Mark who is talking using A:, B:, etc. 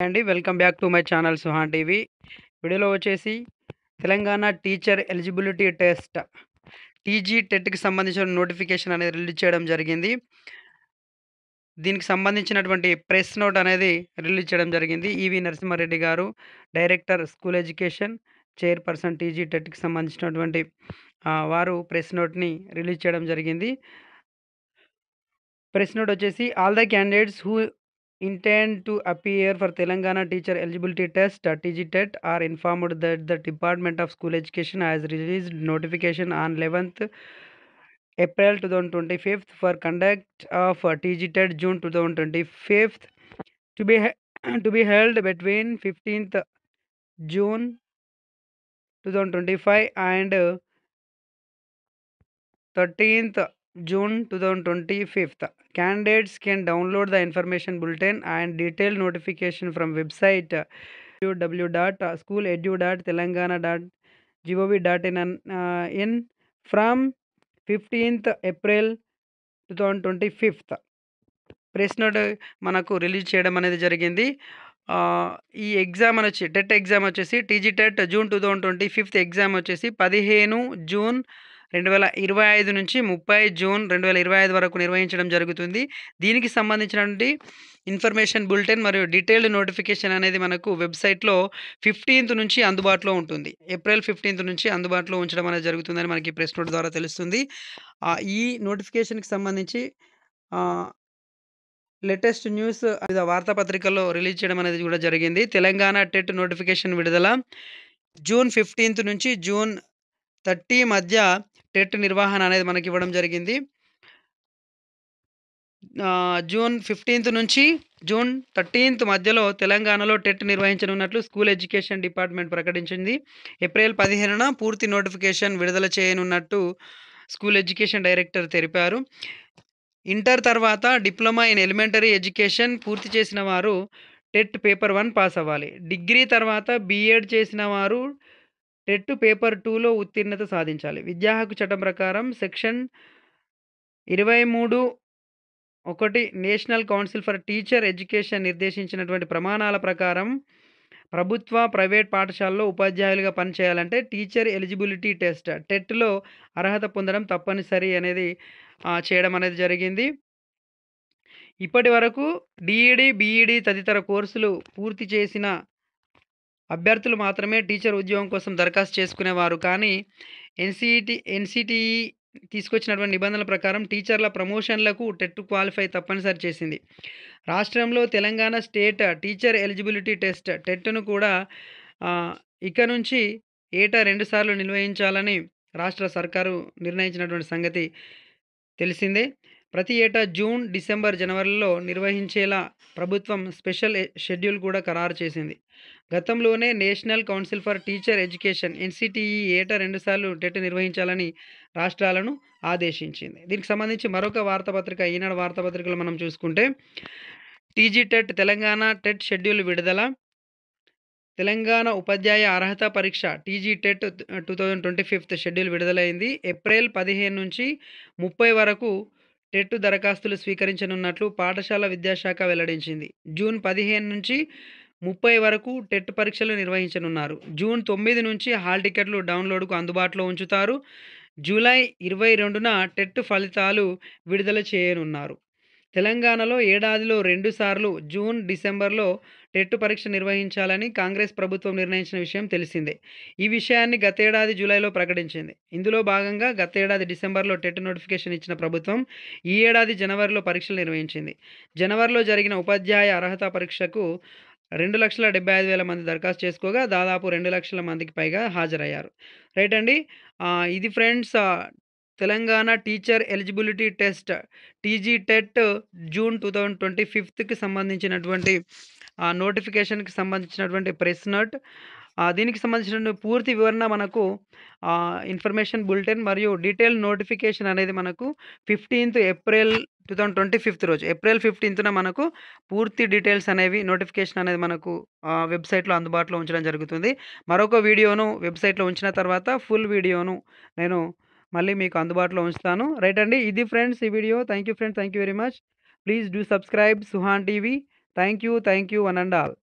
A: అండి. Welcome back to my channel Suhan TV. వీడియోలో వచ్చేసి Telangana teacher eligibility test TG టెట్‌కి సంబంధించిన నోటిఫికేషన్ అనేది రిలీజ్ చేయడం జరిగింది. దీనికి సంబంధించినటువంటి ప్రెస్ నోట్ అనేది రిలీజ్ చేయడం జరిగింది. ఈవి నరసింహారెడ్డి గారు, director school education, chairperson TG టెట్‌కి సంబంధించినటువంటి వారు ప్రెస్ నోట్‌ని రిలీజ్ చేయడం జరిగింది. ప్రెస్ నోట్ వచ్చేసి all the candidates who intend to appear for Telangana teacher eligibility test TG TET are informed that the Department of School Education has released notification on 11th April 2025 for conduct of TG TET June 2025 to be to be held between 15th June 2025 and 13th June 2025. Candidates can download the information bulletin and detailed notification from website www.schooledu.telangana.gov.in from 15th April 2025. Press note మనకు release చేయడం అనేది జరిగింది. ఈ exam వచ్చి TET exam వచ్చేసి TG TET June 2025 exam వచ్చేసి 15 June 2025 నుంచి 30 June 2025 వరకు నిర్వహించడం జరుగుతుంది. దీనికి సంబంధించినటువంటి ఇన్ఫర్మేషన్ బులెటిన్ మరియు డీటెయిల్డ్ నోటిఫికేషన్ అనేది మనకు వెబ్సైట్లో 15th నుంచి అందుబాటులో ఉంటుంది. ఏప్రిల్ 15th నుంచి అందుబాటులో ఉంచడం అనేది జరుగుతుందని మనకి ప్రెస్ నోట్ ద్వారా తెలుస్తుంది. ఈ నోటిఫికేషన్కి సంబంధించి లేటెస్ట్ న్యూస్ వార్తాపత్రికల్లో రిలీజ్ చేయడం అనేది కూడా జరిగింది. తెలంగాణ టెట్ నోటిఫికేషన్ విడుదల జూన్ 15th నుంచి జూన్ 30 మధ్య టెట్ నిర్వహణ అనేది మనకి ఇవ్వడం జరిగింది. జూన్ 15th నుంచి జూన్ 13th మధ్యలో తెలంగాణలో టెట్ నిర్వహించనున్నట్లు స్కూల్ ఎడ్యుకేషన్ డిపార్ట్మెంట్ ప్రకటించింది. ఏప్రిల్ 15న పూర్తి నోటిఫికేషన్ విడుదల చేయనున్నట్టు స్కూల్ ఎడ్యుకేషన్ డైరెక్టర్ తెలిపారు. ఇంటర్ తర్వాత డిప్లొమా ఇన్ ఎలిమెంటరీ ఎడ్యుకేషన్ పూర్తి చేసిన వారు టెట్ పేపర్ 1 పాస్ అవ్వాలి. డిగ్రీ తర్వాత బీఎడ్ చేసిన వారు టెట్ పేపర్ 2లో ఉత్తీర్ణత సాధించాలి. విద్యా హక్కు చట్టం ప్రకారం section 23(1) national council for teacher education నిర్దేశించినటువంటి ప్రమాణాల ప్రకారం ప్రభుత్వ, ప్రైవేట్ పాఠశాలలో ఉపాధ్యాయులుగా పనిచేయాలంటే టీచర్ ఎలిజిబిలిటీ టెస్ట్ టెట్లో అర్హత పొందడం తప్పనిసరి అనేది చేయడం అనేది జరిగింది. ఇప్పటి వరకు డిఈడి, బీఈడి తదితర కోర్సులు పూర్తి చేసిన అభ్యర్థులు మాత్రమే టీచర్ ఉద్యోగం కోసం దరఖాస్తు చేసుకునేవారు. కానీ ఎన్సిటిఈ తీసుకొచ్చినటువంటి నిబంధనల ప్రకారం టీచర్ల ప్రమోషన్లకు టెట్ క్వాలిఫై తప్పనిసరి చేసింది. రాష్ట్రంలో Telangana state teacher eligibility test టెట్ను కూడా ఇక నుంచి ఏటా 2 సార్లు నిర్వహించాలని రాష్ట్ర సర్కారు నిర్ణయించినటువంటి సంగతి తెలిసిందే. ప్రతి ఏటా జూన్, డిసెంబర్, జనవరిలో నిర్వహించేలా ప్రభుత్వం స్పెషల్ షెడ్యూల్ కూడా ఖరారు చేసింది. గతంలోనే national council for teacher education NCTE ఏటా 2 సార్లు టెట్ నిర్వహించాలని రాష్ట్రాలను ఆదేశించింది. దీనికి సంబంధించి మరొక వార్తాపత్రిక ఈనాడు వార్తాపత్రికలో మనం చూసుకుంటే TG TET Telangana TET schedule విడుదల. తెలంగాణ ఉపాధ్యాయ అర్హత పరీక్ష టీజీ టెట్ 2025 షెడ్యూల్ విడుదలైంది. ఏప్రిల్ 15 నుంచి 30 వరకు టెట్ దరఖాస్తులు స్వీకరించనున్నట్లు పాఠశాల విద్యాశాఖ వెల్లడించింది. జూన్ 15 నుంచి 30 వరకు టెట్ పరీక్షలు నిర్వహించనున్నారు. జూన్ 9 నుంచి హాల్ టికెట్లు డౌన్లోడ్కు అందుబాటులో ఉంచుతారు. జూలై 22న టెట్ ఫలితాలు విడుదల చేయనున్నారు. తెలంగాణలో ఏడాదిలో 2 సార్లు జూన్, డిసెంబర్లో టెట్ పరీక్ష నిర్వహించాలని కాంగ్రెస్ ప్రభుత్వం నిర్ణయించిన విషయం తెలిసిందే. ఈ విషయాన్ని గతేడాది జూలైలో ప్రకటించింది. ఇందులో భాగంగా గతేడాది డిసెంబర్లో టెట్ నోటిఫికేషన్ ఇచ్చిన ప్రభుత్వం ఈ ఏడాది జనవరిలో పరీక్షలు నిర్వహించింది. జనవరిలో జరిగిన ఉపాధ్యాయ అర్హత పరీక్షకు 2,75,000 మంది దరఖాస్తు చేసుకోగా దాదాపు 2 లక్షల మందికి పైగా హాజరయ్యారు. రైట్ అండి. ఇది friends Telangana teacher eligibility test TG TET June 2025కి సంబంధించినటువంటి నోటిఫికేషన్కి సంబంధించినటువంటి ప్రెస్ నోట్. దీనికి సంబంధించిన పూర్తి వివరణ మనకు ఇన్ఫర్మేషన్ బులెటిన్ మరియు డీటెయిల్ నోటిఫికేషన్ అనేది మనకు 15th ఏప్రిల్ 2025 రోజు ఏప్రిల్ 15న మనకు పూర్తి డీటెయిల్స్ అనేవి నోటిఫికేషన్ అనేది మనకు వెబ్సైట్లో అందుబాటులో ఉంచడం జరుగుతుంది. మరొక వీడియోను వెబ్సైట్లో ఉంచిన తర్వాత ఫుల్ వీడియోను నేను మళ్ళీ మీకు అందుబాటులో ఉంచుతాను. రైట్ అండి. ఇది ఫ్రెండ్స్ ఈ video. Thank you friends. Thank you very much. Please do subscribe Suhan TV. Thank you one and all.